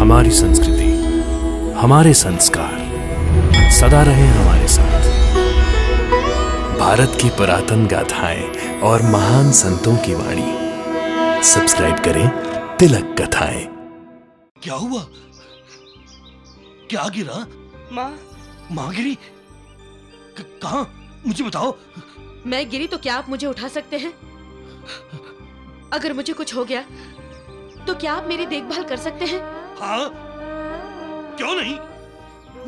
हमारी संस्कृति, हमारे संस्कार सदा रहे हमारे साथ। भारत की पुरातन गाथाएं और महान संतों की वाणी। सब्सक्राइब करें तिलक कथाएं। क्या हुआ? क्या गिरा? माँ गिरी? कहाँ? मुझे बताओ। मैं गिरी तो क्या आप मुझे उठा सकते हैं? अगर मुझे कुछ हो गया तो क्या आप मेरी देखभाल कर सकते हैं? हाँ, क्यों नहीं?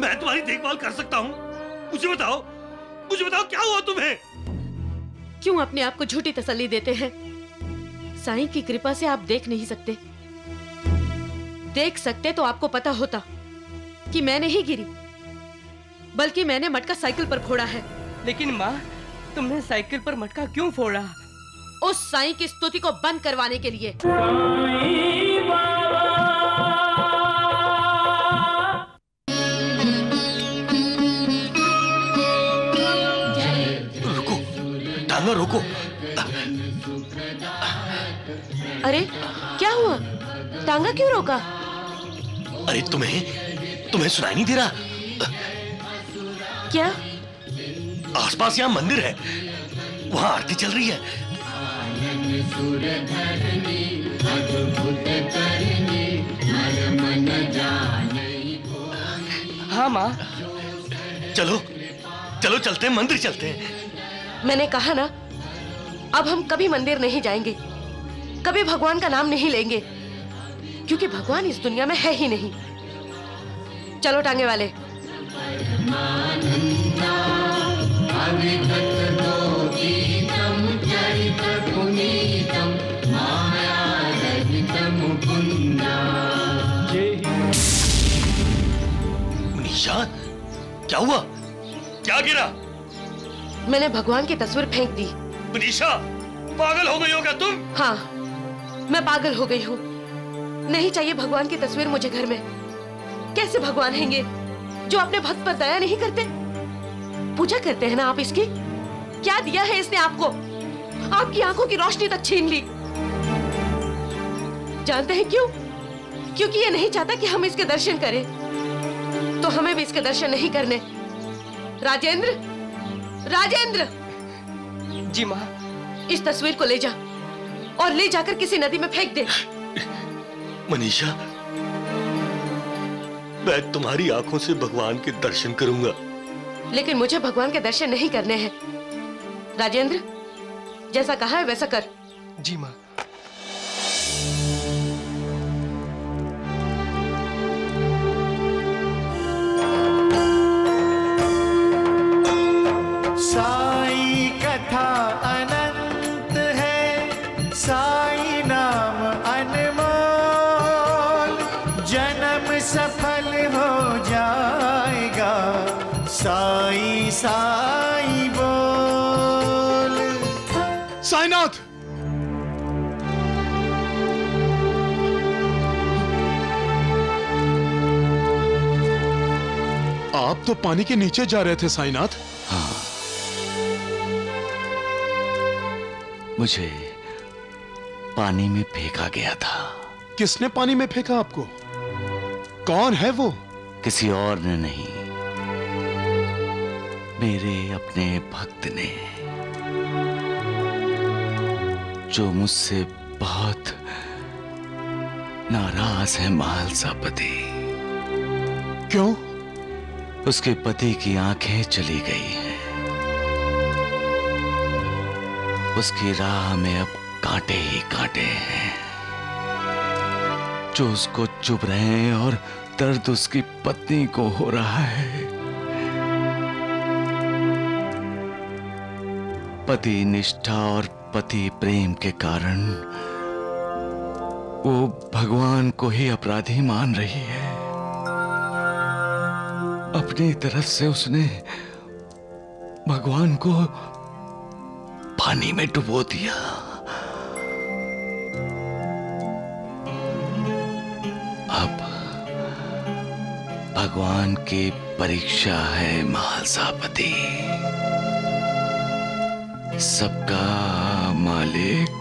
मैं तुम्हारी देखभाल कर सकता हूँ। मुझे बताओ क्या हुआ तुम्हें? क्यों अपने आप को झूठी तसल्ली देते हैं? साईं की कृपा से आप देख नहीं सकते। देख सकते तो आपको पता होता कि मैं नहीं गिरी, बल्कि मैंने मटका साइकिल पर फोड़ा है। लेकिन माँ, तुमने साइकिल पर मटका क्यों फोड़ा? उस साईं की स्तुति को बंद करवाने के लिए। रुको, टांगा रोको। अरे क्या हुआ? टांगा क्यों रोका? अरे तुम्हें सुनाई नहीं दे रहा? क्या? आसपास यहाँ मंदिर है, वहाँ आरती चल रही है। हाँ माँ। चलो चलते हैं, मंदिर चलते हैं। मैंने कहा ना, अब हम कभी मंदिर नहीं जाएंगे, कभी भगवान का नाम नहीं लेंगे, क्योंकि भगवान इस दुनिया में है ही नहीं। चलो टांगे वाले। मनीषा, क्या हुआ? क्या गिरा? मैंने भगवान की तस्वीर फेंक दी। मनीषा, पागल हो गई हो क्या तुम? हाँ, मैं पागल हो गई हूँ। नहीं चाहिए भगवान की तस्वीर मुझे घर में। कैसे भगवान हैंगे जो अपने भक्त पर दया नहीं करते? पूजा करते हैं ना आप इसकी? क्या दिया है इसने आपको? आपकी आंखों की रोशनी तक छीन ली। जानते हैं क्यों? क्योंकि ये नहीं चाहता कि हम इसके दर्शन करें, तो हमें भी इसके दर्शन नहीं करने। राजेंद्र! जी माँ। इस तस्वीर को ले जा और ले जाकर किसी नदी में फेंक दे। मनीषा, मैं तुम्हारी आंखों से भगवान के दर्शन करूंगा। लेकिन मुझे भगवान के दर्शन नहीं करने हैं। राजेंद्र, जैसा कहा है वैसा कर। जी माँ। साई कथा अनंत है, साई नाम अनमोल, जन्म सफल हो जाएगा, साई साई बोल। साईनाथ! आप तो पानी के नीचे जा रहे थे साईनाथ। हाँ, मुझे पानी में फेंका गया था। किसने पानी में फेंका आपको? कौन है वो? किसी और ने नहीं, मेरे अपने भक्त ने, जो मुझसे बहुत नाराज है महालसापति। क्यों? उसके पति की आंखें चली गई हैं। उसकी राह में अब कांटे ही कांटे हैं, जो उसको चुभ रहे हैं, और दर्द उसकी पत्नी को हो रहा है। पति निष्ठा और पति प्रेम के कारण वो भगवान को ही अपराधी मान रही है। अपनी तरफ से उसने भगवान को पानी में डुबो दिया। अब भगवान की परीक्षा है महालसापति। सबका मालिक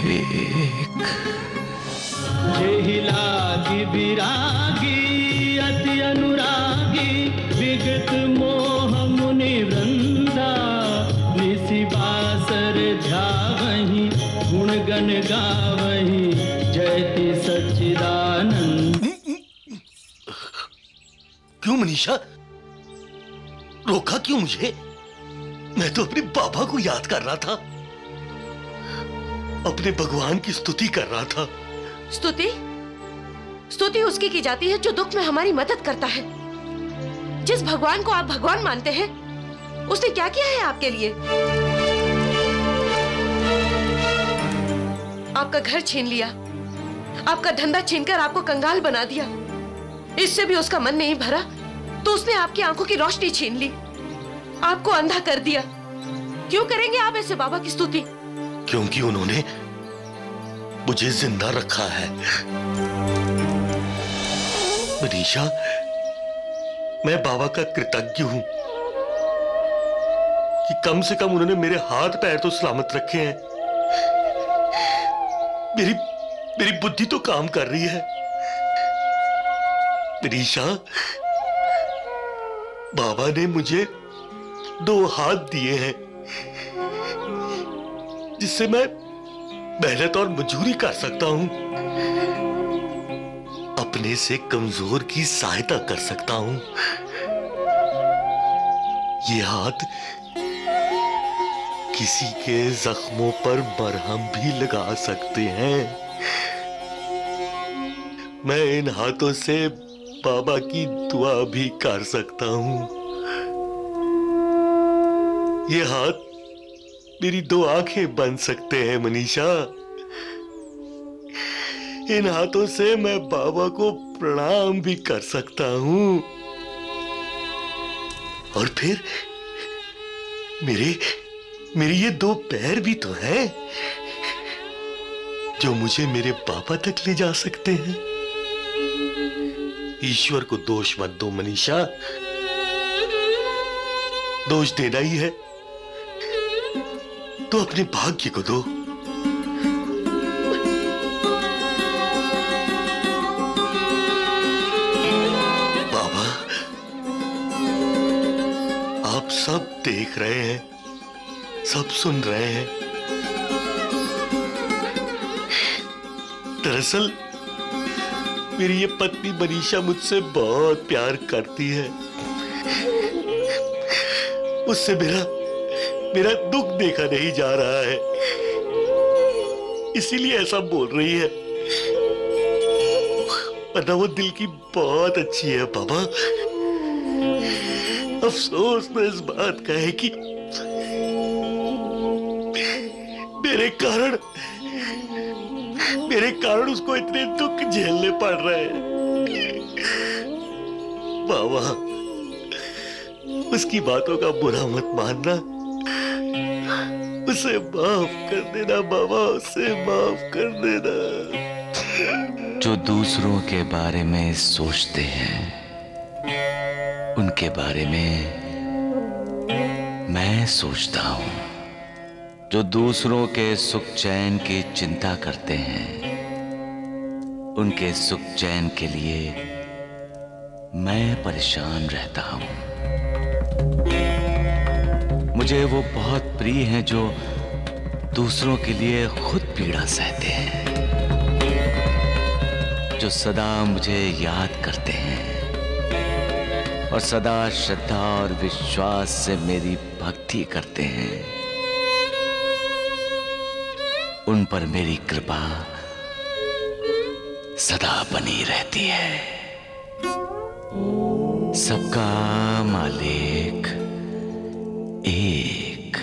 एक। जेहि लागी विरागी अति अनुरागी विगत मोह मुनि वृंदा निसि बासर ध्यावहि गुण गण गावहि जयति सच्चिदानंद। क्यों मनीषा, रोका क्यों मुझे? मैं तो अपने बाबा को याद कर रहा था, अपने भगवान की स्तुति कर रहा था। स्तुति? स्तुति उसकी की जाती है जो दुख में हमारी मदद करता है। जिस भगवान को आप भगवान मानते हैं, उसने क्या किया है आपके लिए? आपका घर छीन लिया, आपका धंधा छीनकर आपको कंगाल बना दिया। इससे भी उसका मन नहीं भरा तो उसने आपकी आंखों की रोशनी छीन ली, आपको अंधा कर दिया। क्यों करेंगे आप ऐसे बाबा की स्तुति? क्योंकि उन्होंने मुझे जिंदा रखा है। मनीषा, मैं बाबा का कृतज्ञ हूं कि कम से कम उन्होंने मेरे हाथ पैर तो सलामत रखे हैं। मेरी बुद्धि तो काम कर रही है। मनीषा, बाबा ने मुझे 2 हाथ दिए हैं जिससे मैं मेहनत और मजदूरी कर सकता हूं, अपने से कमजोर की सहायता कर सकता हूं। ये हाथ किसी के जख्मों पर मरहम भी लगा सकते हैं। मैं इन हाथों से बाबा की दुआ भी कर सकता हूं। ये हाथ मेरी 2 आंखें बन सकते हैं मनीषा। इन हाथों से मैं बाबा को प्रणाम भी कर सकता हूं। और फिर मेरे ये 2 पैर भी तो हैं जो मुझे मेरे बाबा तक ले जा सकते हैं। ईश्वर को दोष मत दो मनीषा, दोष देना ही है तो अपने भाग्य को दो। बाबा, आप सब देख रहे हैं, सब सुन रहे हैं। दरअसल मेरी ये पत्नी मनीषा मुझसे बहुत प्यार करती है। उससे मेरा दुख देखा नहीं जा रहा है, इसीलिए ऐसा बोल रही है। वरना वो दिल की बहुत अच्छी है बाबा। अफसोस तो इस बात का है कि मेरे कारण उसको इतने दुख झेलने पड़ रहे हैं। बाबा, उसकी बातों का बुरा मत मानना, उसे माफ कर देना बाबा, उसे माफ कर देना। जो दूसरों के बारे में सोचते हैं उनके बारे में मैं सोचता हूं। जो दूसरों के सुख चैन की चिंता करते हैं उनके सुख चैन के लिए मैं परेशान रहता हूं। मुझे वो बहुत प्रिय हैं जो दूसरों के लिए खुद पीड़ा सहते हैं, जो सदा मुझे याद करते हैं और सदा श्रद्धा और विश्वास से मेरी भक्ति करते हैं। उन पर मेरी कृपा सदा बनी रहती है। सबका मालिक एक।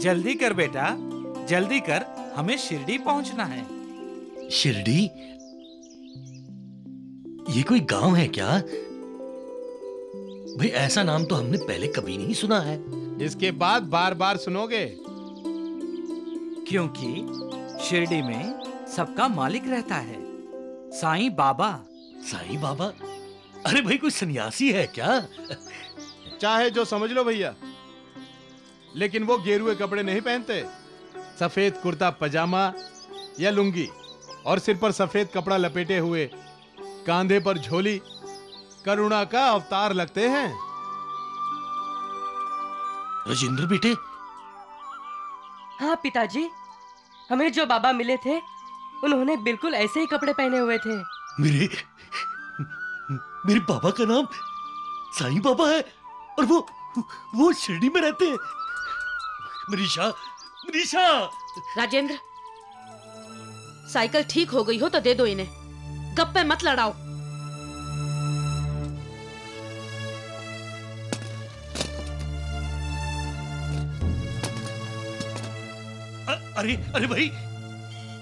जल्दी कर बेटा, जल्दी कर, हमें शिरडी पहुंचना है। शिरडी? ये कोई गांव है क्या? भाई ऐसा नाम तो हमने पहले कभी नहीं सुना है। इसके बाद बार बार सुनोगे। क्योंकि शिरडी में सबका मालिक रहता है, साईं बाबा। साईं बाबा? अरे भाई कोई सन्यासी है क्या? चाहे जो समझ लो भैया, लेकिन वो गेरुए कपड़े नहीं पहनते। सफेद कुर्ता पजामा या लुंगी और सिर पर सफेद कपड़ा लपेटे हुए, कांधे पर झोली, करुणा का अवतार लगते हैं। राजेंद्र बेटे। हाँ पिताजी, हमें जो बाबा मिले थे उन्होंने बिल्कुल ऐसे ही कपड़े पहने हुए थे। मेरे बाबा का नाम साईं बाबा है और वो शिरडी में रहते हैं। मनीषा। राजेंद्र, साइकिल ठीक हो गई हो तो दे दो इन्हें, गप्पे मत लड़ाओ। अरे भाई,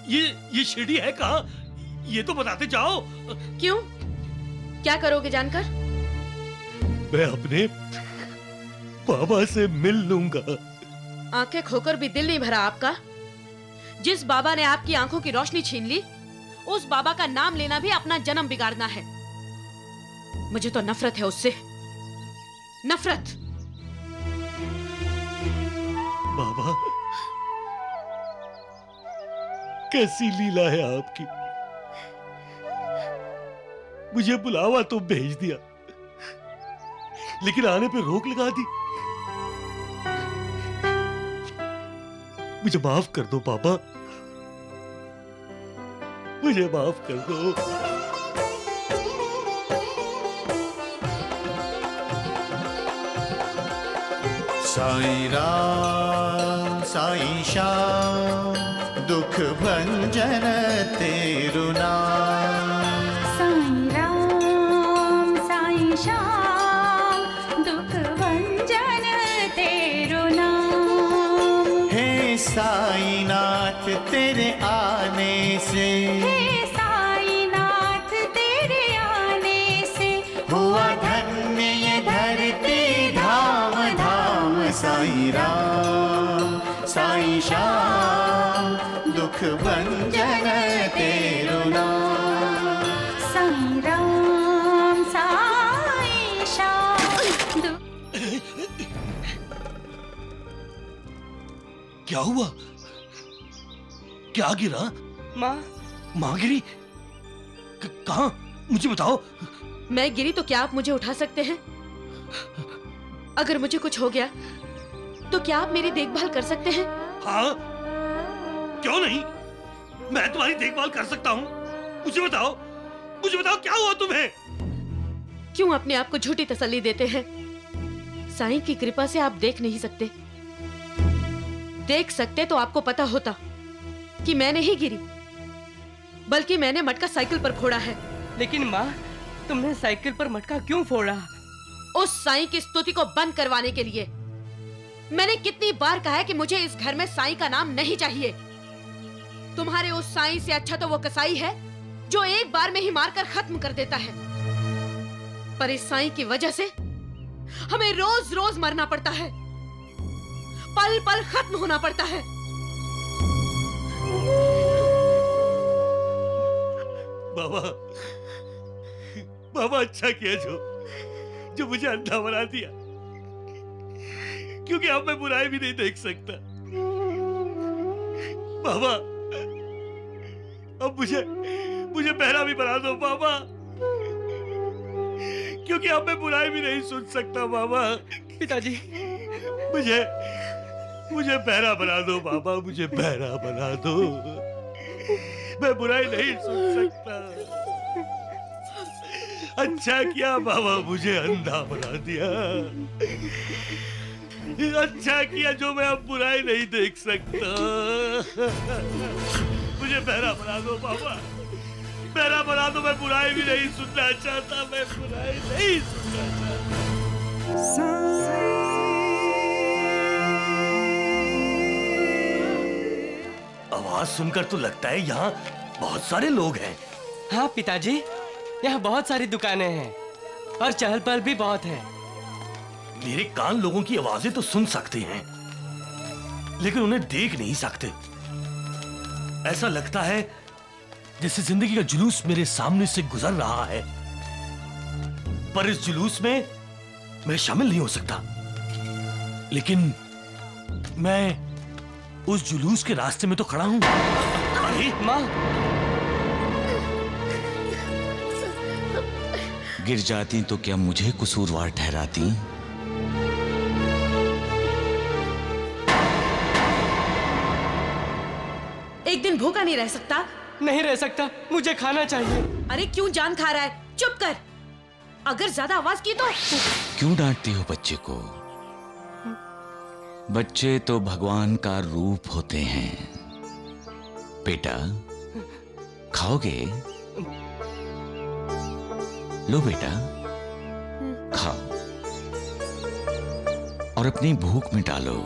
ये शिरडी है कहाँ? ये तो बताते जाओ। क्यों, क्या करोगे जानकर? मैं अपने बाबा से मिल लूंगा। आंखें खोकर भी दिल नहीं भरा आपका? जिस बाबा ने आपकी आंखों की रोशनी छीन ली, उस बाबा का नाम लेना भी अपना जन्म बिगाड़ना है। मुझे तो नफरत है उससे, नफरत। बाबा, कैसी लीला है आपकी। मुझे बुलावा तो भेज दिया, लेकिन आने पे रोक लगा दी। मुझे माफ कर दो बाबा, मुझे माफ कर दो। साईं राम साईं श्याम, दुख भंजन तेरु नाम। साईं राम साईं श्याम, दुख भंजन तेरु नाम। हे साईं नाथ तेरे आने से, हे साईं नाथ तेरे आने से, हुआ धन्य ये धरती धाम धाम। साईं राम साईं श्याम, दुख भंजन तेरु नाम। साईं राम साईं श्याम। क्या हुआ? क्या गिरा? माँ गिरी? कहाँ? मुझे बताओ। मैं गिरी तो क्या आप मुझे उठा सकते हैं? अगर मुझे कुछ हो गया तो क्या आप मेरी देखभाल कर सकते हैं? हाँ, क्यों नहीं? मैं तुम्हारी देखभाल कर सकता हूँ। मुझे बताओ क्या हुआ तुम्हें? क्यों अपने आप को झूठी तसल्ली देते हैं? साईं की कृपा से आप देख नहीं सकते। देख सकते तो आपको पता होता कि मैं नहीं गिरी, बल्कि मैंने मटका साइकिल पर फोड़ा है। लेकिन माँ, तुमने साइकिल पर मटका क्यों फोड़ा? उस साईं की स्तुति को बंद करवाने के लिए। मैंने कितनी बार कहा है कि मुझे इस घर में साईं का नाम नहीं चाहिए। तुम्हारे उस साईं से अच्छा तो वो कसाई है जो एक बार में ही मारकर खत्म कर देता है। पर इस साईं की वजह से हमें रोज रोज मरना पड़ता है, पल पल खत्म होना पड़ता है। बाबा अच्छा किया जो मुझे अंधा बना दिया, क्योंकि अब मैं बुराई भी नहीं देख सकता। बाबा, अब मुझे बहरा भी बना दो बाबा, क्योंकि अब मैं बुराई भी नहीं सुन सकता। बाबा, पिताजी, मुझे बहरा बना दो बाबा, मुझे बहरा बना दो। मैं बुराई नहीं सुन सकता। अच्छा किया बाबा, मुझे अंधा बना दिया। अच्छा किया जो मैं अब बुराई नहीं देख सकता। मुझे बहरा बना दो बाबा, बहरा बना दो। मैं बुराई भी नहीं सुनना चाहता, मैं बुराई नहीं सुनना चाहता। आवाज सुनकर तो लगता है यहाँ बहुत सारे लोग हैं। हाँ पिताजी, यहाँ बहुत सारी दुकानें हैं और चहल पहल भी बहुत है। मेरे कान लोगों की आवाजें तो सुन सकते हैं, लेकिन उन्हें देख नहीं सकते। ऐसा लगता है जैसे जिंदगी का जुलूस मेरे सामने से गुजर रहा है। पर इस जुलूस में मैं शामिल नहीं हो सकता। लेकिन मैं उस जुलूस के रास्ते में तो खड़ा हूं। अरे माँ, गिर जाती तो क्या मुझे कसूरवार ठहराती? एक दिन भूखा नहीं रह सकता? नहीं रह सकता, मुझे खाना चाहिए। अरे क्यों जान खा रहा है? चुप कर, अगर ज्यादा आवाज की तो। क्यों डांटती हो बच्चे को? बच्चे तो भगवान का रूप होते हैं। बेटा, खाओगे? लो बेटा, खाओ और अपनी भूख मिटा लो,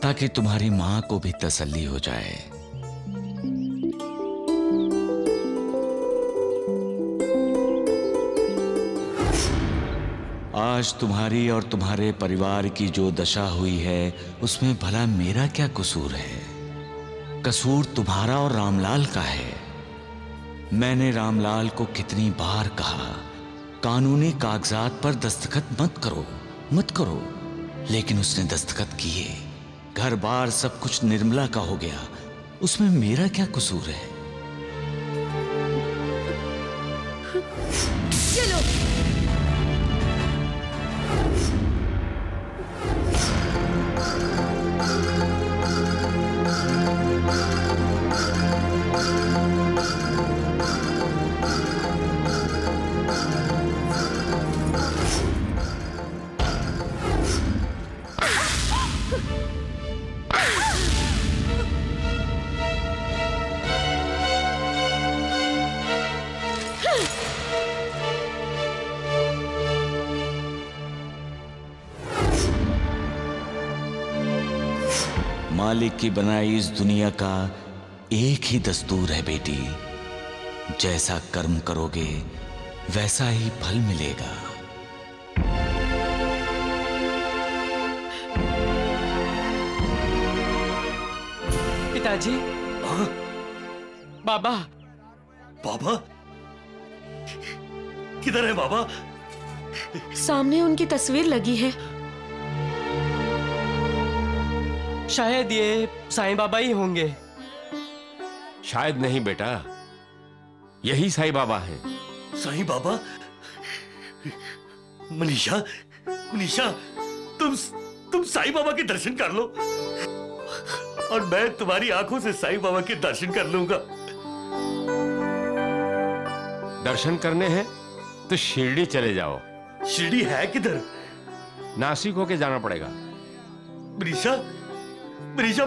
ताकि तुम्हारी मां को भी तसल्ली हो जाए। आज तुम्हारी और तुम्हारे परिवार की जो दशा हुई है, उसमें भला मेरा क्या कसूर है? कसूर तुम्हारा और रामलाल का है। मैंने रामलाल को कितनी बार कहा, कानूनी कागजात पर दस्तखत मत करो, लेकिन उसने दस्तखत किए। घर बार सब कुछ निर्मला का हो गया, उसमें मेरा क्या कसूर है? चलो। मालिक की बनाई इस दुनिया का एक ही दस्तूर है बेटी, जैसा कर्म करोगे वैसा ही फल मिलेगा। पिताजी। बाबा। बाबा? किधर है बाबा? सामने उनकी तस्वीर लगी है। शायद ये साईं बाबा ही होंगे। शायद नहीं बेटा, यही साईं बाबा हैं। साईं बाबा? मनीषा, तुम साईं बाबा के दर्शन कर लो और मैं तुम्हारी आंखों से साईं बाबा के दर्शन कर लूंगा। दर्शन करने हैं तो शिरडी चले जाओ। शिरडी है किधर? नासिक होके जाना पड़ेगा। मनीषा,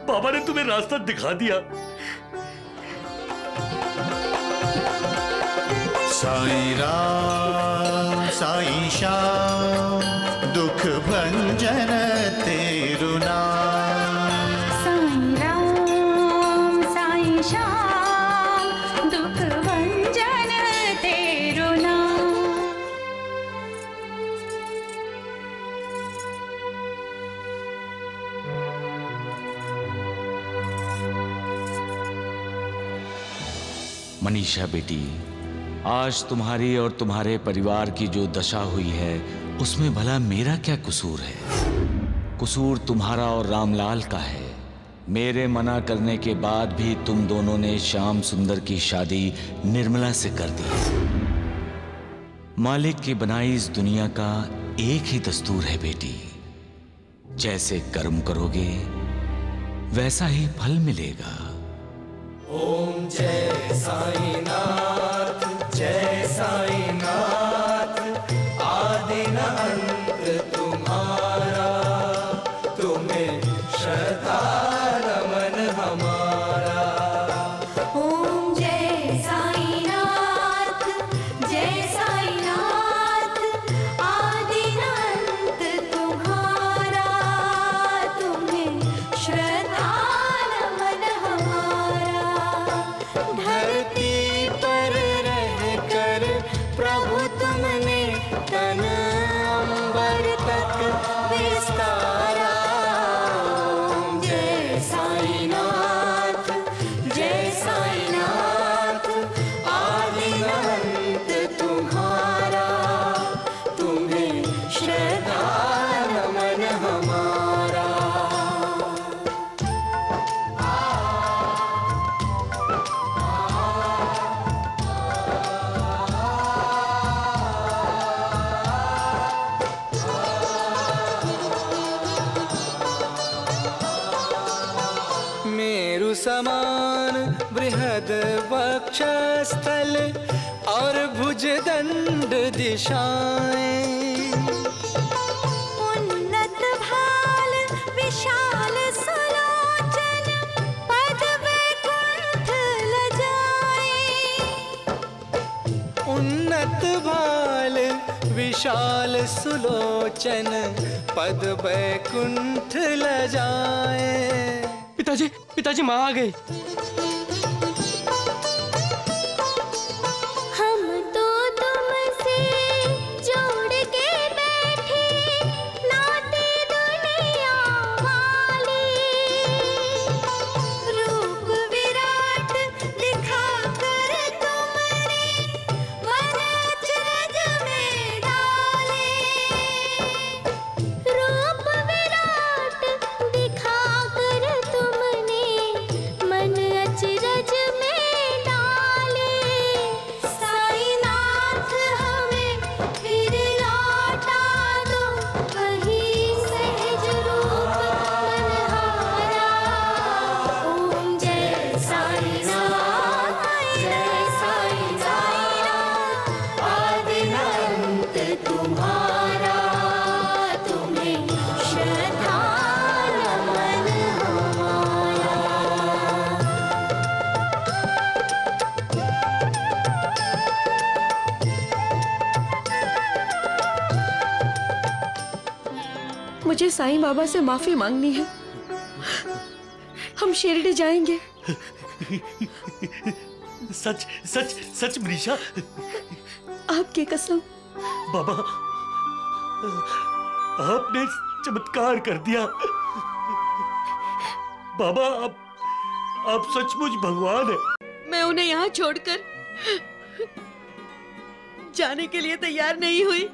बाबा ने तुम्हें रास्ता दिखा दिया। साईं राम साईं श्याम, दुख भंजन तेरु नाम। साईं राम साईं श्याम, दुख भंजन तेरु नाम। मनीषा बेटी, आज तुम्हारी और तुम्हारे परिवार की जो दशा हुई है, उसमें भला मेरा क्या कसूर है? कसूर तुम्हारा और रामलाल का है। मेरे मना करने के बाद भी तुम दोनों ने श्याम सुंदर की शादी निर्मला से कर दी। मालिक की बनाई इस दुनिया का एक ही दस्तूर है बेटी, जैसे कर्म करोगे वैसा ही फल मिलेगा। ओम जय साईं नाथ, जय साईं नाथ, आदि न अंत तुम्हारा, तुम्हें श्रद्धा नमन हमारा। ओम जय साईं नाथ, जय साईं नाथ, आदि न अंत तुम्हारा, तुम्हें श्रद्धा नमन हमारा। धरती पर समान बृहद वक्षस्थल और भुजदंड दिशाएं। उन्नत भाल विशाल सुलोचन पद वैकुंठ लजाए। उन्नत भाल विशाल सुलोचन पद वैकुंठ लजाए। पिताजी, पिताजी माँ आ गई। हम तो तुमसे जोड़ के बैठे नाते दुनिया वाले। रूप विराट दिखाकर तुमने मन अचरज में डाले। रूप विराट दिखाकर तुमने मन अचरज में डाले। साईनाथ हमें फिर लौटा दो वही सहज रूप मनहारा। ओम जय साईनाथ, जय साईनाथ, आदि अंत तुम्हारा, तुम्हें श्रद्धा नमन हमारा। मुझे साईं बाबा से माफी मांगनी है। हम शिरडी जाएंगे। सच सच सच मनीषा। आपकी कसम। बाबा, आपने चमत्कार कर दिया। बाबा, आप सचमुच भगवान है। मैं उन्हें यहाँ छोड़कर जाने के लिए तैयार नहीं हुई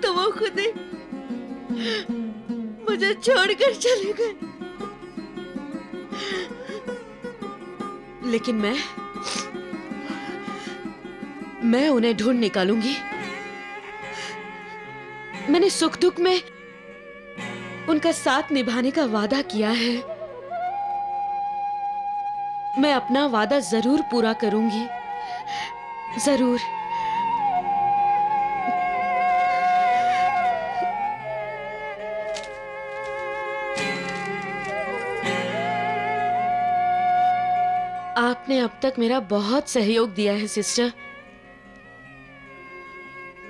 तो वो खुद ही मुझे छोड़कर चले गए। लेकिन मैं उन्हें ढूंढ निकालूंगी। मैंने सुख दुख में उनका साथ निभाने का वादा किया है। मैं अपना वादा जरूर पूरा करूंगी, जरूर। आपने अब तक मेरा बहुत सहयोग दिया है सिस्टर।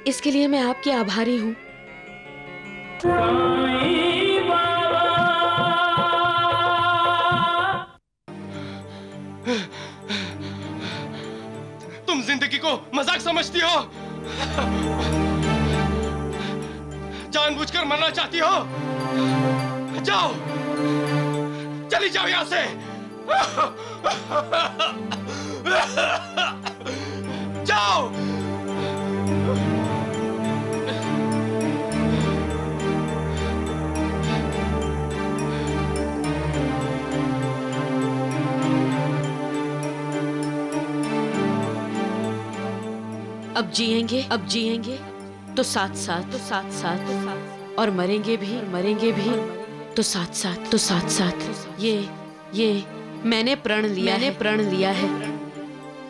इसके लिए मैं आपकी आभारी हूं। तुम जिंदगी को मजाक समझती हो? जानबूझकर मरना चाहती हो? जाओ, चली जाओ यहां से। जाओ। अब जिएंगे तो साथ साथ और मरेंगे भी तो साथ साथ। ये मैंने प्रण लिया है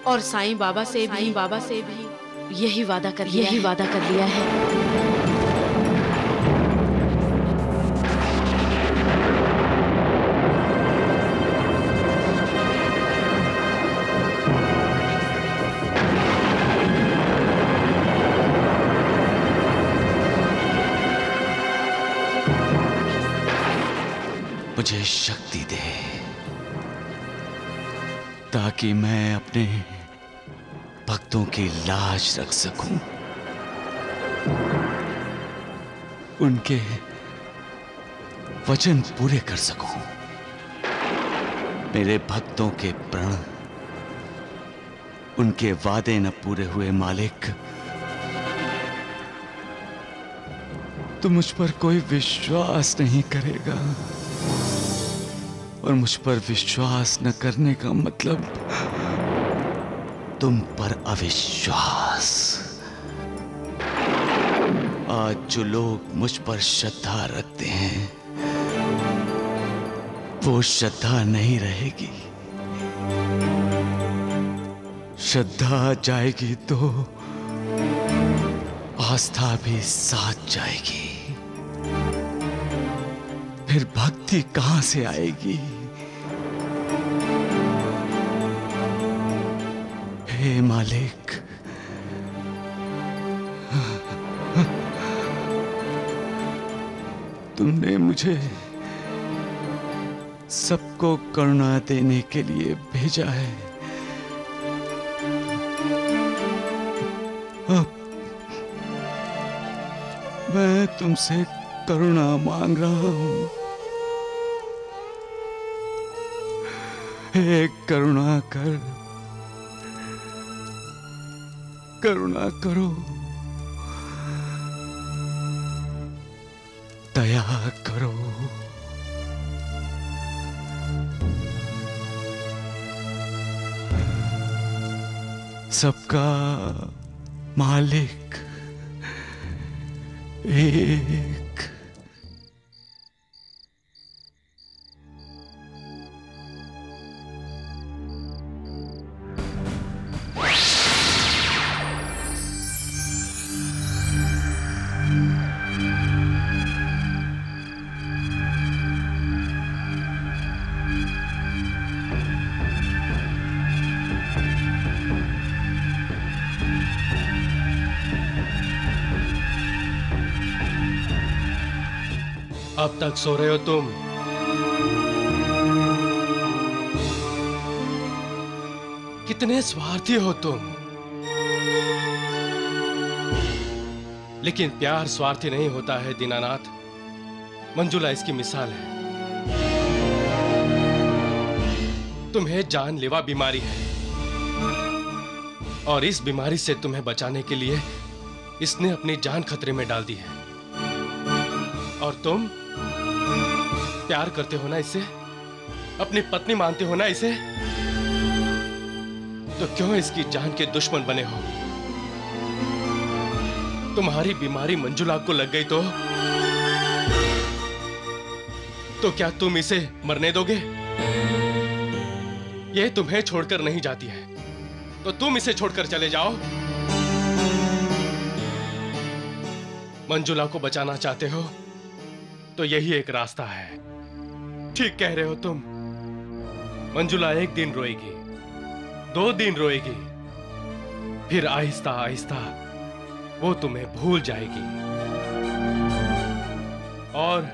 और साईं बाबा से भी यही वादा कर लिया है। मुझे शक्ति दे ताकि मैं अपने भक्तों की लाज रख सकूं, उनके वचन पूरे कर सकूं। मेरे भक्तों के प्रण, उनके वादे न पूरे हुए मालिक, तो मुझ पर कोई विश्वास नहीं करेगा। और मुझ पर विश्वास न करने का मतलब तुम पर अविश्वास। आज जो लोग मुझ पर श्रद्धा रखते हैं वो श्रद्धा नहीं रहेगी। श्रद्धा जाएगी तो आस्था भी साथ जाएगी। फिर भक्ति कहां से आएगी? हे मालिक, तुमने मुझे सबको करुणा देने के लिए भेजा है। अब मैं तुमसे करुणा मांग रहा हूं। हे करुणा कर, करुणा करो, दया करो। सबका मालिक एक। अब तक सो रहे हो तुम? कितने स्वार्थी हो तुम। लेकिन प्यार स्वार्थी नहीं होता है दीनानाथ। मंजुला इसकी मिसाल है। तुम्हें जानलेवा बीमारी है और इस बीमारी से तुम्हें बचाने के लिए इसने अपनी जान खतरे में डाल दी है। और तुम प्यार करते हो ना इसे, अपनी पत्नी मानते हो ना इसे, तो क्यों इसकी जान के दुश्मन बने हो? तुम्हारी बीमारी मंजुला को लग गई तो क्या तुम इसे मरने दोगे? यह तुम्हें छोड़कर नहीं जाती है, तो तुम इसे छोड़कर चले जाओ। मंजुला को बचाना चाहते हो तो यही एक रास्ता है। ठीक कह रहे हो तुम। मंजुला एक दिन रोएगी, 2 दिन रोएगी, फिर आहिस्ता आहिस्ता वो तुम्हें भूल जाएगी और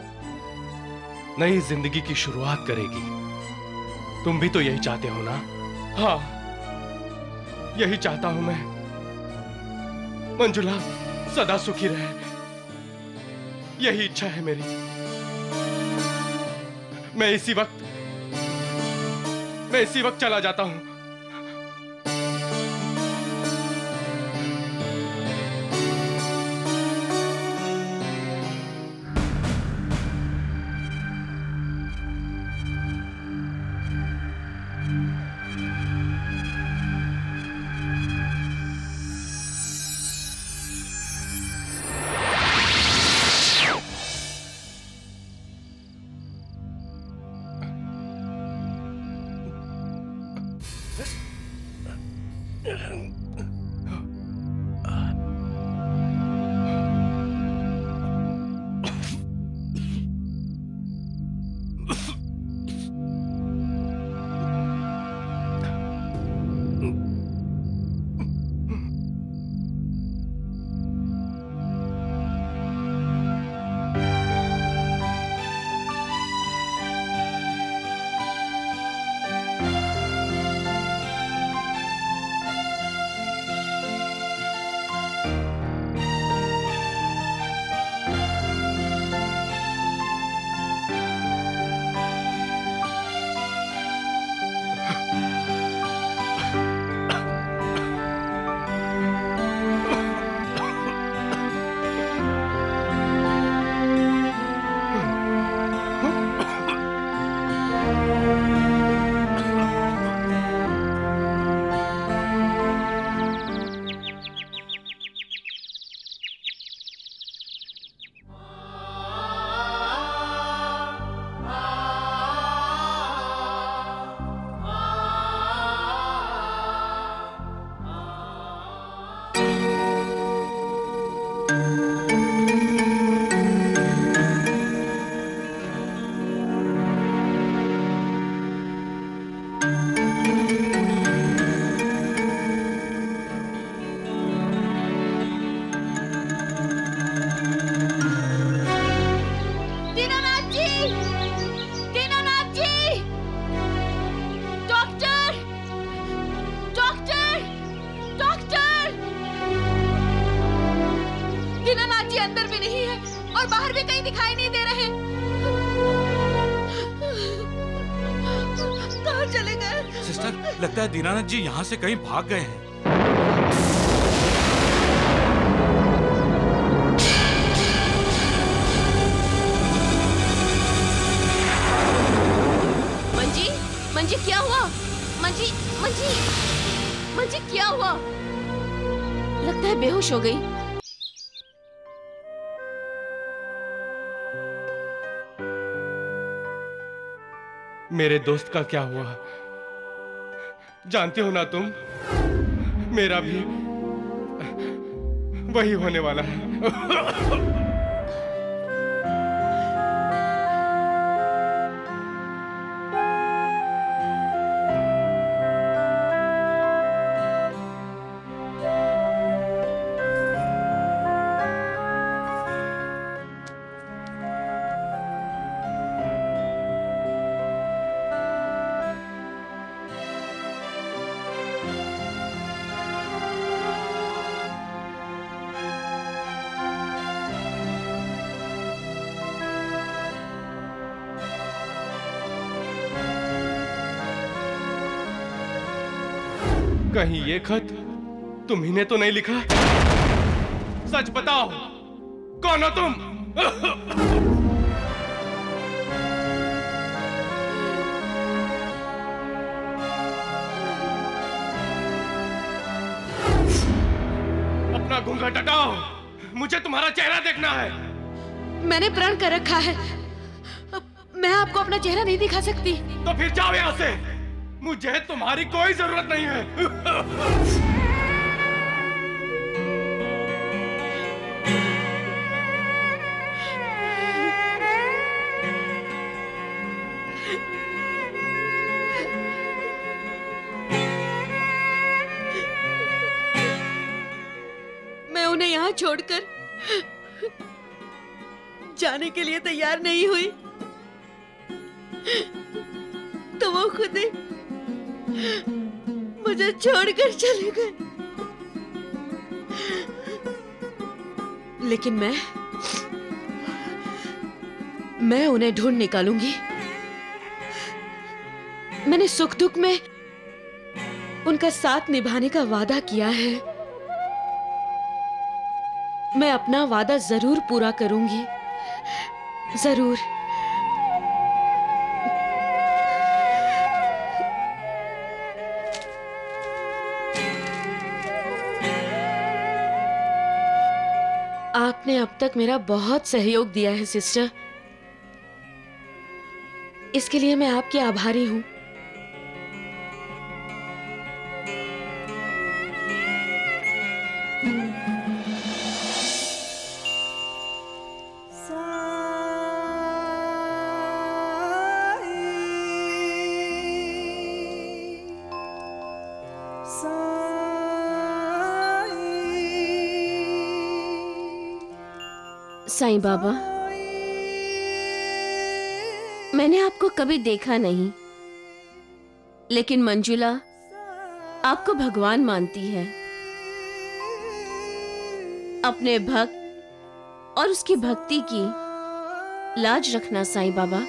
नई जिंदगी की शुरुआत करेगी। तुम भी तो यही चाहते हो ना? हाँ, यही चाहता हूं मैं। मंजुला सदा सुखी रहे, यही इच्छा है मेरी। मैं इसी वक्त चला जाता हूं। दिखाई नहीं दे रहे। कहाँ चले गए? सिस्टर, लगता है दीनानाथ जी यहाँ से कहीं भाग गए हैं। मंजी, मंजी क्या हुआ? मंजी, मंजी, मंजी क्या हुआ? लगता है बेहोश हो गई। मेरे दोस्त का क्या हुआ? जानते हो ना तुम, मेरा भी वही होने वाला है। कहीं ये खत तुम्ही ने तो नहीं लिखा? सच बताओ, कौन हो तुम? अपना घूंघट हटाओ, मुझे तुम्हारा चेहरा देखना है। मैंने प्रण कर रखा है, मैं आपको अपना चेहरा नहीं दिखा सकती। तो फिर जाओ यहाँ से, मुझे तुम्हारी कोई जरूरत नहीं है। मैं उन्हें यहाँ छोड़कर जाने के लिए तैयार नहीं हुई तो वो खुद ही मुझे छोड़कर चले गए। लेकिन मैं उन्हें ढूंढ निकालूंगी। मैंने सुख दुख में उनका साथ निभाने का वादा किया है। मैं अपना वादा जरूर पूरा करूंगी, जरूर। आपने अब तक मेरा बहुत सहयोग दिया है सिस्टर, इसके लिए मैं आपकी आभारी हूं। साईं बाबा, मैंने आपको कभी देखा नहीं, लेकिन मंजुला आपको भगवान मानती है। अपने भक्त और उसकी भक्ति की लाज रखना साईं बाबा।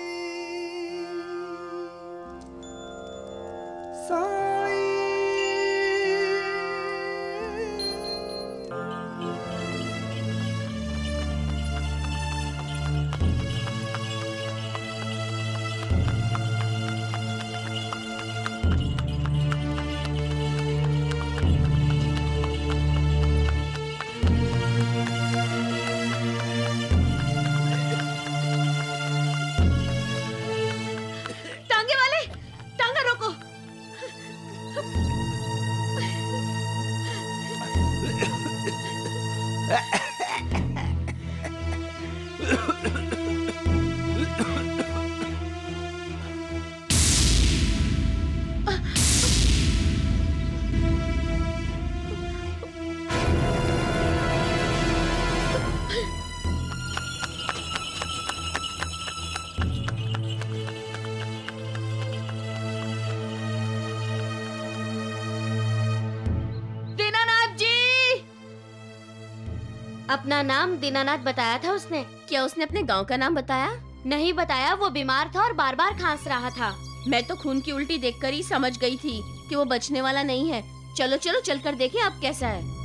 अपना नाम दीनानाथ बताया था उसने। क्या उसने अपने गांव का नाम बताया? नहीं बताया, वो बीमार था और बार बार खांस रहा था। मैं तो खून की उल्टी देखकर ही समझ गई थी कि वो बचने वाला नहीं है। चलो चलो चलकर देखें अब कैसा है।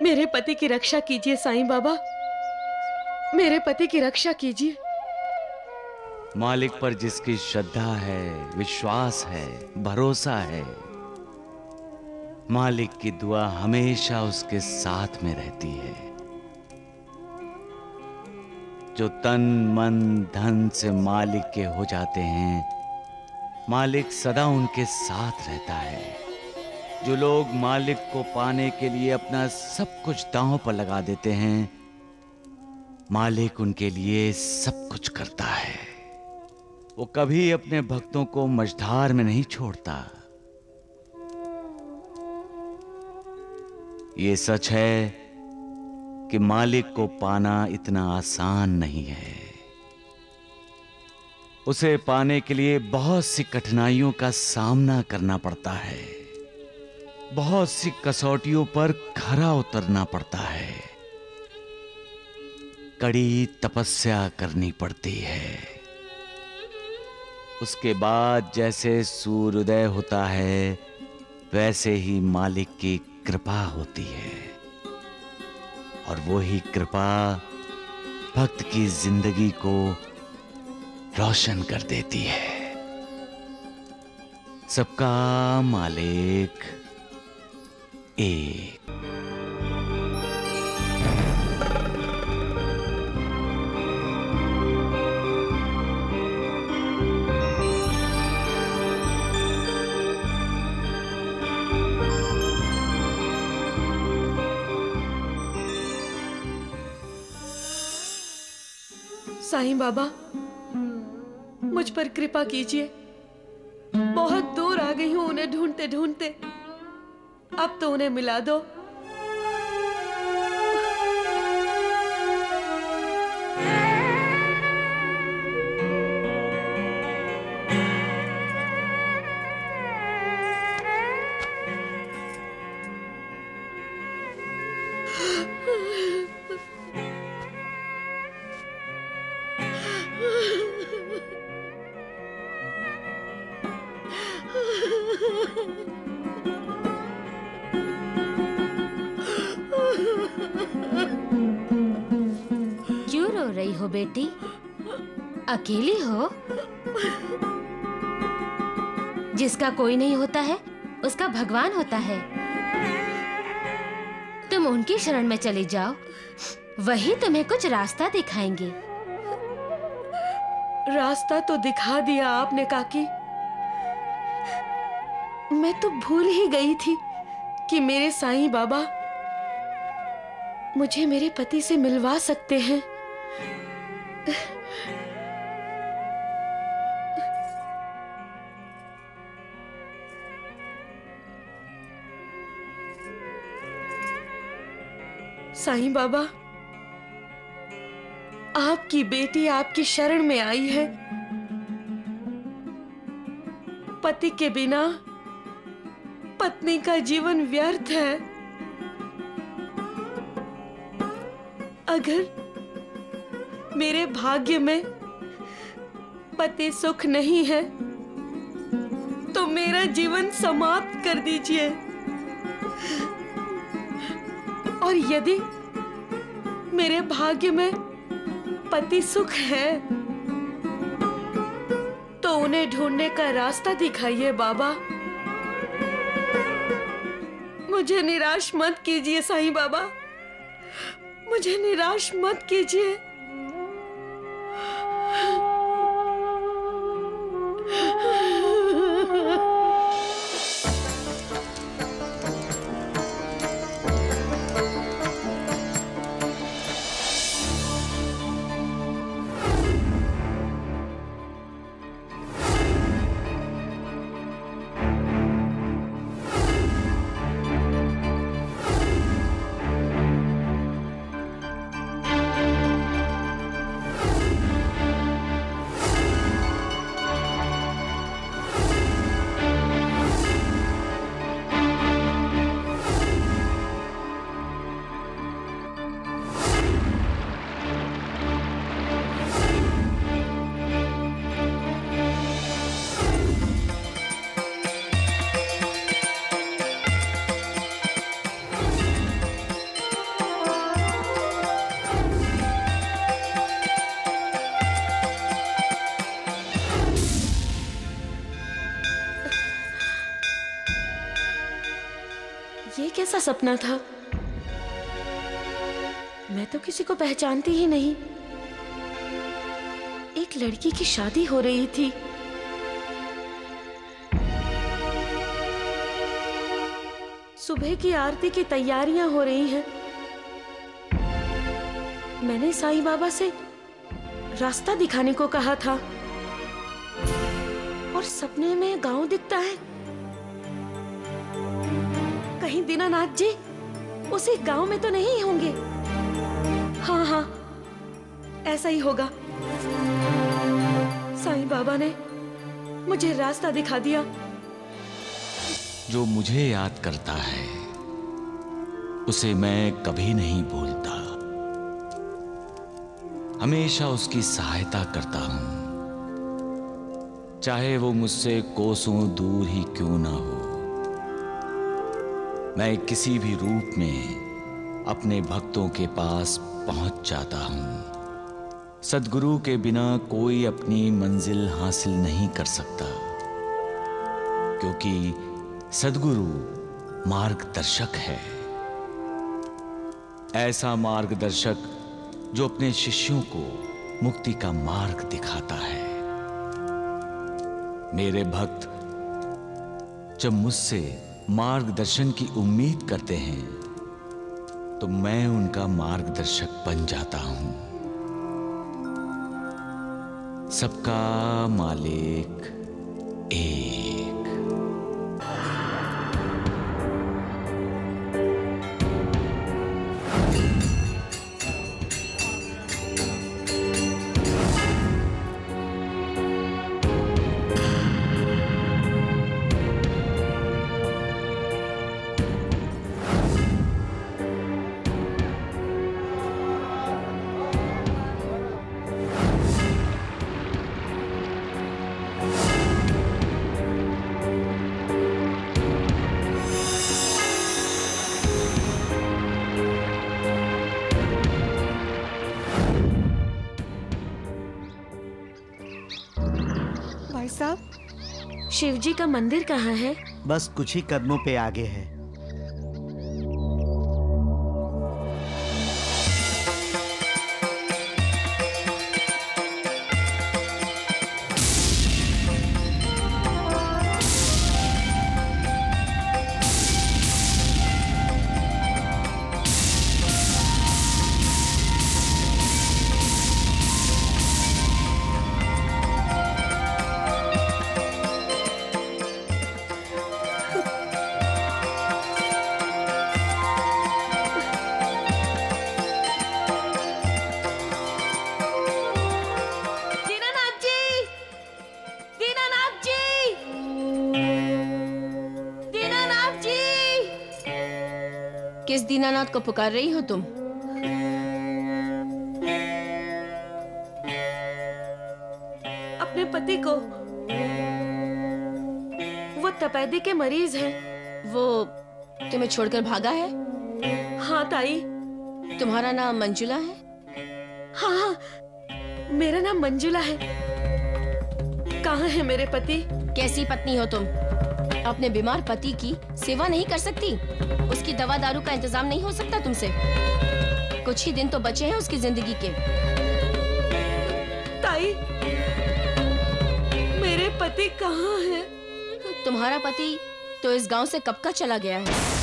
मेरे पति की रक्षा कीजिए साईं बाबा, मेरे पति की रक्षा कीजिए। मालिक पर जिसकी श्रद्धा है, विश्वास है, भरोसा है, मालिक की दुआ हमेशा उसके साथ में रहती है। जो तन मन धन से मालिक के हो जाते हैं, मालिक सदा उनके साथ रहता है। जो लोग मालिक को पाने के लिए अपना सब कुछ दांव पर लगा देते हैं, मालिक उनके लिए सब कुछ करता है। वो कभी अपने भक्तों को मझधार में नहीं छोड़ता। ये सच है कि मालिक को पाना इतना आसान नहीं है। उसे पाने के लिए बहुत सी कठिनाइयों का सामना करना पड़ता है, बहुत सी कसौटियों पर खरा उतरना पड़ता है, कड़ी तपस्या करनी पड़ती है। उसके बाद जैसे सूर्योदय होता है, वैसे ही मालिक की कृपा होती है, और वो ही कृपा भक्त की जिंदगी को रोशन कर देती है। सबका मालिक एक। साईं बाबा, मुझ पर कृपा कीजिए। बहुत दूर आ गई हूं उन्हें ढूंढते ढूंढते। अब तो उन्हें मिला दो। क्यों रो रही हो बेटी? अकेली हो? जिसका कोई नहीं होता है, उसका भगवान होता है। तुम उनकी शरण में चली जाओ, वही तुम्हें कुछ रास्ता दिखाएंगे। रास्ता तो दिखा दिया आपने काकी। मैं तो भूल ही गई थी कि मेरे साईं बाबा मुझे मेरे पति से मिलवा सकते हैं। साईं बाबा, आपकी बेटी आपकी शरण में आई है। पति के बिना पत्नी का जीवन व्यर्थ है। अगर मेरे भाग्य में पति सुख नहीं है तो मेरा जीवन समाप्त कर दीजिए, और यदि मेरे भाग्य में पति सुख है तो उन्हें ढूंढने का रास्ता दिखाइए बाबा। मुझे निराश मत कीजिए साईं बाबा, मुझे निराश मत कीजिए। ये कैसा सपना था? मैं तो किसी को पहचानती ही नहीं। एक लड़की की शादी हो रही थी। सुबह की आरती की तैयारियां हो रही हैं। मैंने साईं बाबा से रास्ता दिखाने को कहा था और सपने में गांव दिखता है। कहीं दीनानाथ जी उसी गांव में तो नहीं होंगे? हाँ हाँ, ऐसा ही होगा। साईं बाबा ने मुझे रास्ता दिखा दिया। जो मुझे याद करता है उसे मैं कभी नहीं भूलता, हमेशा उसकी सहायता करता हूं, चाहे वो मुझसे कोसों दूर ही क्यों ना हो। मैं किसी भी रूप में अपने भक्तों के पास पहुंच जाता हूं। सद्गुरु के बिना कोई अपनी मंजिल हासिल नहीं कर सकता, क्योंकि सद्गुरु मार्गदर्शक है। ऐसा मार्गदर्शक जो अपने शिष्यों को मुक्ति का मार्ग दिखाता है। मेरे भक्त जब मुझसे मार्गदर्शन की उम्मीद करते हैं तो मैं उनका मार्गदर्शक बन जाता हूं। सबका मालिक एक। भाई साहब, शिव जी का मंदिर कहाँ है? बस कुछ ही कदमों पे आगे है। किस दीनानाथ को पुकार रही हो तुम? तपेदी के मरीज हैं। वो तुम्हें छोड़कर भागा है? हाँ ताई। तुम्हारा नाम मंजुला है? हाँ हाँ, मेरा नाम मंजुला है। कहाँ है मेरे पति? कैसी पत्नी हो तुम? अपने बीमार पति की सेवा नहीं कर सकती? उसकी दवा दारू का इंतजाम नहीं हो सकता तुमसे? कुछ ही दिन तो बचे हैं उसकी जिंदगी के। ताई, मेरे पति कहाँ है? तुम्हारा पति तो इस गांव से कब का चला गया है।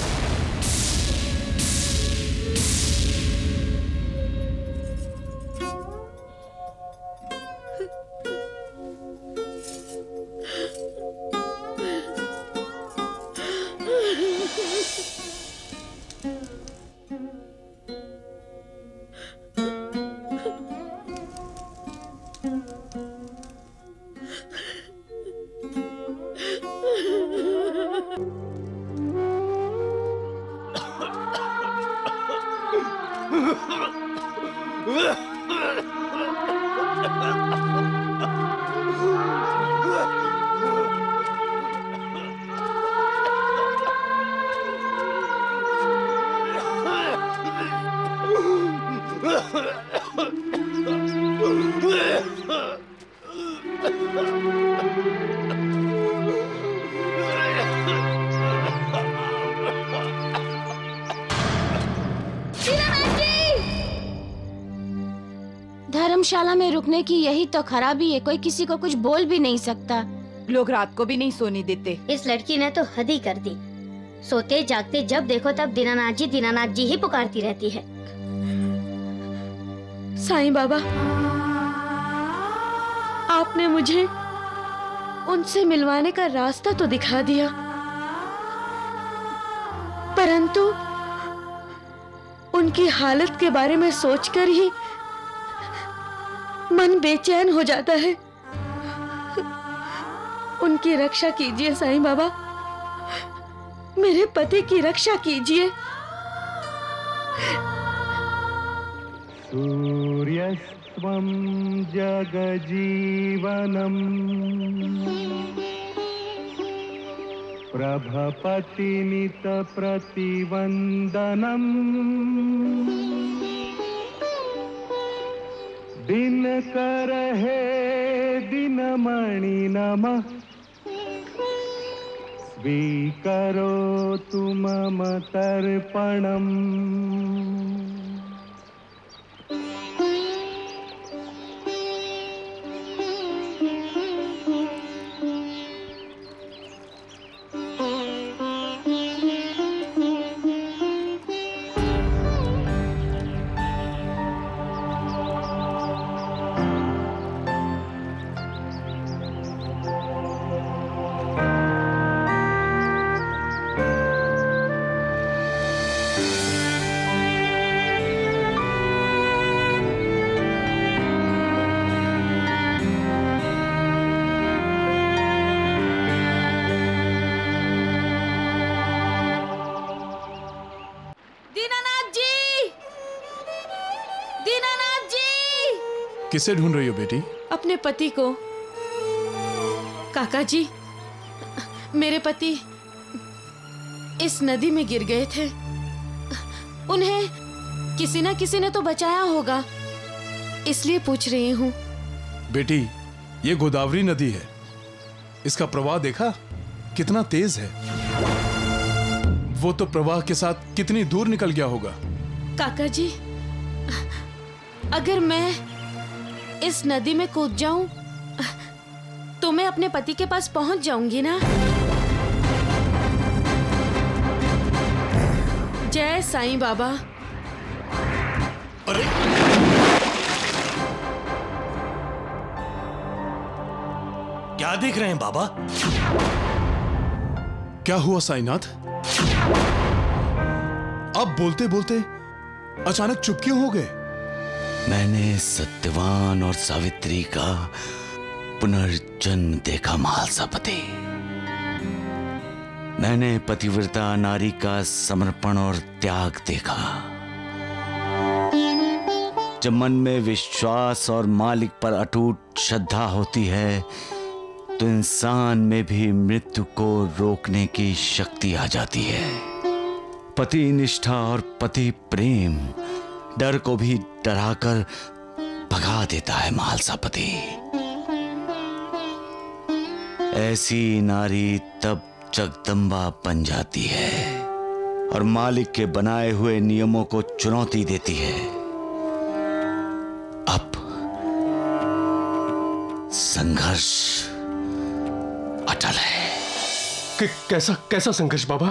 धर्मशाला में रुकने की यही तो खराबी है, कोई किसी को कुछ बोल भी नहीं सकता। लोग रात को भी नहीं सोने देते। इस लड़की ने तो हद ही कर दी। सोते जागते जब देखो तब दीनानाथ जी ही पुकारती रहती है। साईं बाबा, आपने मुझे उनसे मिलवाने का रास्ता तो दिखा दिया, परंतु उनकी हालत के बारे में सोचकर ही मन बेचैन हो जाता है। उनकी रक्षा कीजिए साईं बाबा, मेरे पति की रक्षा कीजिए। सूर्यस्त्वं जगजीवनम् प्रभपतिनित प्रतिवंदनम् दिनकर हे दिनमणि नमः स्वीकरोतु मम तर्पणम्। किसे ढूंढ रही हो बेटी? अपने पति को। काका जी, मेरे पति इस नदी में गिर गए थे। उन्हें किसी न किसी ने तो बचाया होगा, इसलिए पूछ रही हूँ। बेटी, ये गोदावरी नदी है। इसका प्रवाह देखा कितना तेज है। वो तो प्रवाह के साथ कितनी दूर निकल गया होगा। काका जी, अगर मैं इस नदी में कूद जाऊं तो मैं अपने पति के पास पहुंच जाऊंगी ना। जय साईं बाबा। अरे क्या देख रहे हैं बाबा? क्या हुआ साईनाथ? आप बोलते बोलते अचानक चुप क्यों हो गए? मैंने सत्यवान और सावित्री का पुनर्जन्म देखा महालसापति। मैंने पतिव्रता नारी का समर्पण और त्याग देखा। जब मन में विश्वास और मालिक पर अटूट श्रद्धा होती है तो इंसान में भी मृत्यु को रोकने की शक्ति आ जाती है। पति निष्ठा और पति प्रेम डर को भी डराकर भगा देता है महालसापति। ऐसी नारी तब जगदम्बा बन जाती है और मालिक के बनाए हुए नियमों को चुनौती देती है। अब संघर्ष अटल है। कैसा कैसा संघर्ष बाबा?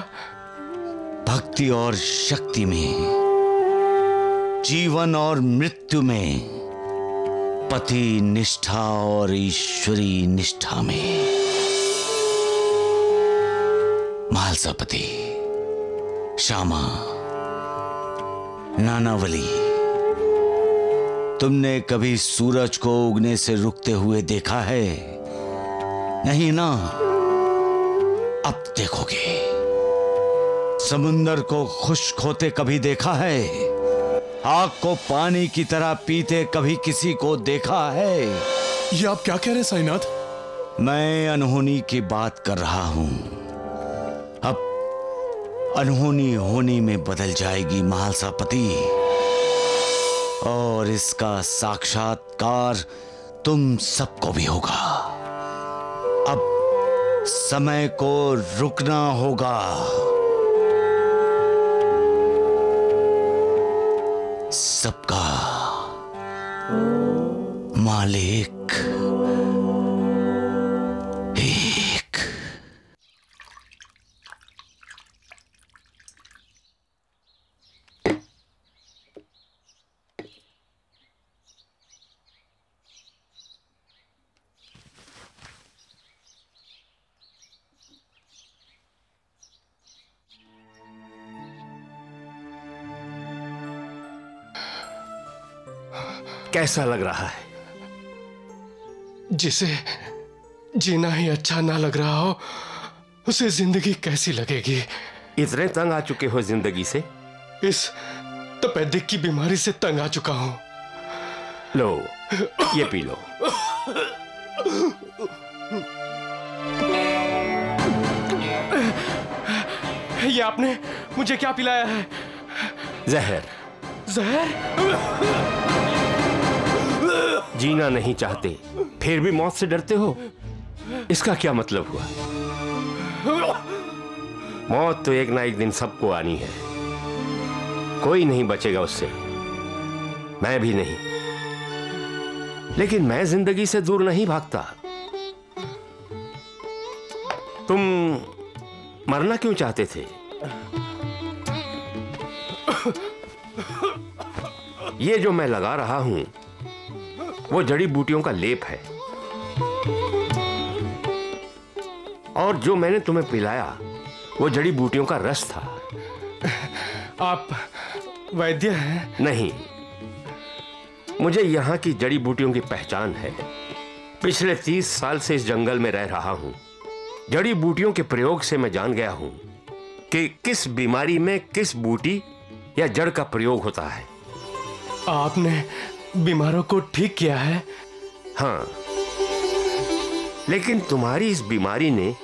भक्ति और शक्ति में, जीवन और मृत्यु में, पति निष्ठा और ईश्वरी निष्ठा में। महालसापति, श्यामा, नानावली, तुमने कभी सूरज को उगने से रुकते हुए देखा है? नहीं ना? अब देखोगे। समुंदर को खुश्क होते कभी देखा है? आग को पानी की तरह पीते कभी किसी को देखा है? ये आप क्या कह रहे हैं साईनाथ? मैं अनहोनी की बात कर रहा हूं। अब अनहोनी होनी में बदल जाएगी महालसापति, और इसका साक्षात्कार तुम सबको भी होगा। अब समय को रुकना होगा। सबका मालिक एक। कैसा लग रहा है? जिसे जीना ही अच्छा ना लग रहा हो, उसे जिंदगी कैसी लगेगी? इतने तंग आ चुके हो जिंदगी से? इस तपेदिक की बीमारी से तंग आ चुका हूं। लो, ये पी लो। ये आपने मुझे क्या पिलाया है? जहर। जहर? जीना नहीं चाहते, फिर भी मौत से डरते हो? इसका क्या मतलब हुआ? मौत तो एक ना एक दिन सबको आनी है। कोई नहीं बचेगा उससे, मैं भी नहीं। लेकिन मैं जिंदगी से दूर नहीं भागता। तुम मरना क्यों चाहते थे? ये जो मैं लगा रहा हूं वो जड़ी बूटियों का लेप है, और जो मैंने तुम्हें पिलाया वो जड़ी बूटियों का रस था। आप वैद्य हैं? नहीं, मुझे यहाँ की जड़ी बूटियों की पहचान है। पिछले 30 साल से इस जंगल में रह रहा हूँ। जड़ी बूटियों के प्रयोग से मैं जान गया हूँ कि किस बीमारी में किस बूटी या जड़ का प्रयोग होता है। आपने बीमारों को ठीक किया है? हाँ, लेकिन तुम्हारी इस बीमारी ने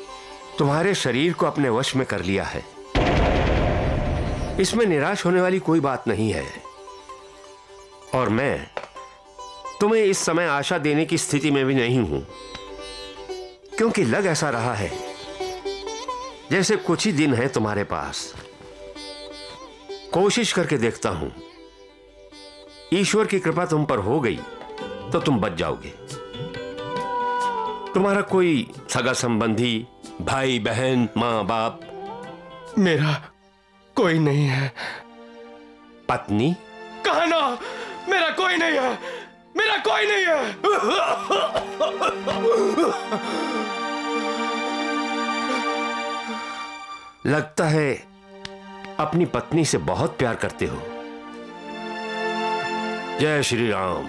तुम्हारे शरीर को अपने वश में कर लिया है। इसमें निराश होने वाली कोई बात नहीं है, और मैं तुम्हें इस समय आशा देने की स्थिति में भी नहीं हूं, क्योंकि लग ऐसा रहा है जैसे कुछ ही दिन है तुम्हारे पास। कोशिश करके देखता हूं, ईश्वर की कृपा तुम पर हो गई तो तुम बच जाओगे। तुम्हारा कोई सगा संबंधी, भाई बहन, मां बाप? मेरा कोई नहीं है। पत्नी? कहा ना, मेरा कोई नहीं है, मेरा कोई नहीं है। लगता है अपनी पत्नी से बहुत प्यार करते हो। जय श्री राम,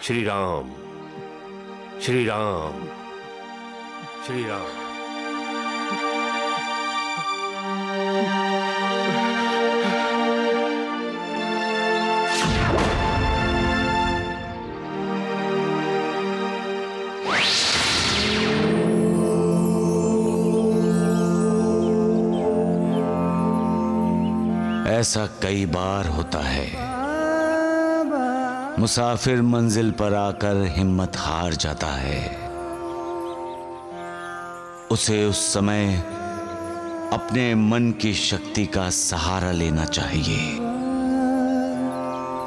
श्री राम, श्री राम, श्री राम। ऐसा कई बार होता है। मुसाफिर मंजिल पर आकर हिम्मत हार जाता है। उसे उस समय अपने मन की शक्ति का सहारा लेना चाहिए।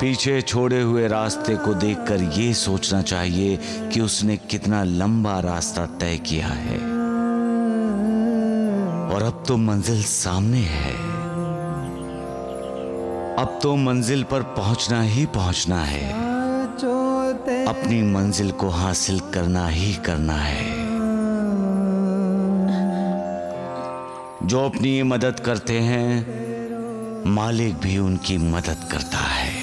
पीछे छोड़े हुए रास्ते को देखकर ये सोचना चाहिए कि उसने कितना लंबा रास्ता तय किया है और अब तो मंजिल सामने है। अब तो मंजिल पर पहुंचना ही पहुंचना है। अपनी मंजिल को हासिल करना ही करना है। जो अपनी मदद करते हैं, मालिक भी उनकी मदद करता है।